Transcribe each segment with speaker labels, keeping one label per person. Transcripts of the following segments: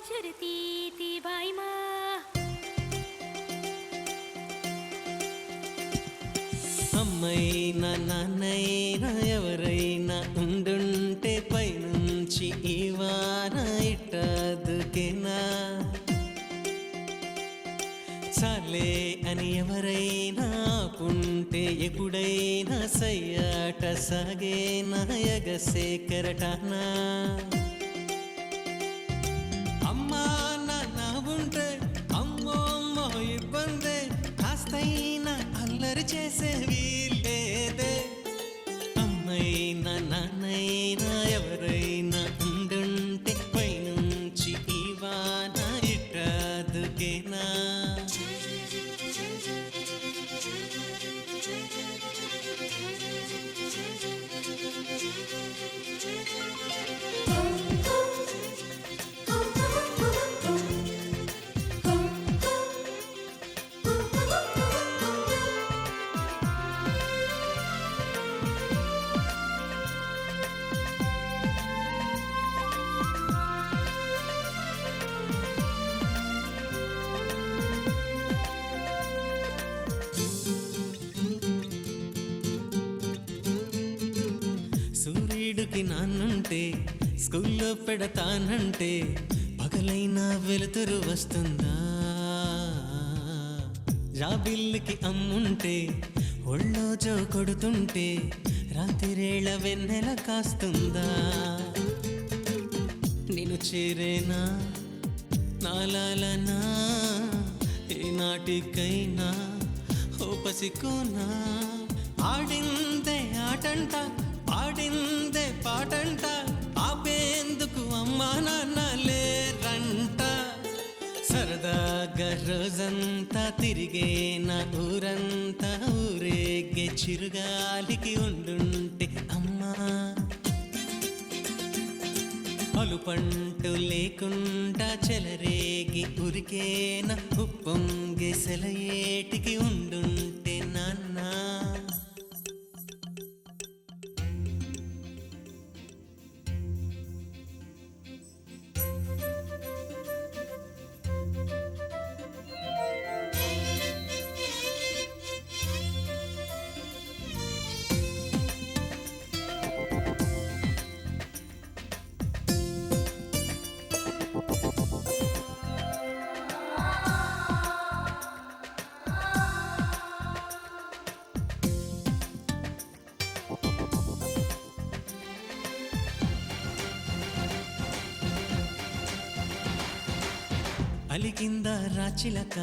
Speaker 1: चुरती by माँ
Speaker 2: అమ్మైనా నాన్నైనా ఎవరైనా ఉండుంటే పైనుంచి ఈ వాన ఇట్టదుకేనా చాలే అని ఎవరైనా ఆపుంటే ఎప్పుడైనా సయ్యాట సాగేనా ఎగసే కెరటానా అమ్మా నాన్న ఉంటే అమ్మో అమ్మో ఇబ్బందే కాస్తైనా అల్లరి చేసే వీల్లేదే అమ్మైనా నాన్నైనా ఎవరైనా ఉండుంటే పైనుంచి ఈ వాన ఇట్టదుకేనా సూర్యుడికి నాన్నుంటే స్కూల్లో పెడతానంటే పగలైనా వెలుతురు వస్తుందా జాబిల్లికి అమ్ముంటే ఒళ్ళో జో కొడుతుంటే రాత్రిరేళ వెన్నెల కాస్తుందా నేను చేరేనా నాలాలనా ఏనాటికైనా ఓ పసికోనా ఆడిందే ఆటంట పాడిందే పాటంట ఆపేందుకు అమ్మా నాన్న లేరంట సరదాగా రోజంతా తిరిగేనా ఊరంతా ఊరేగే చిరుగాలికి ఉండుంటే అమ్మా అలుపంటు లేకుండా చెలరేగి ఉరికేనా ఉప్పొంగే సెలయేటికి ఉండుంటే నాన్న అలిగిందా రాచిలక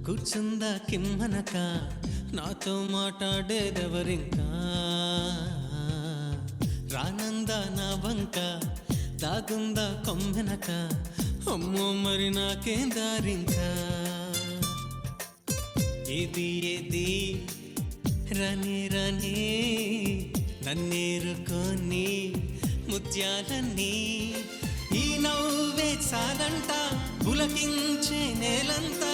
Speaker 2: కూర్చుందా కిమ్మనక నాతో మాట్లాడేదెవరింకా రానందా నా వంక దాగుందా కొమ్మెనక అమ్మో మరి నాకేం దారింకా ఏది ఏది రని రని నన్నేరుకొని ముత్యాలన్నీ ఈ నవ్వే చాలంట పులకించే నేలంతా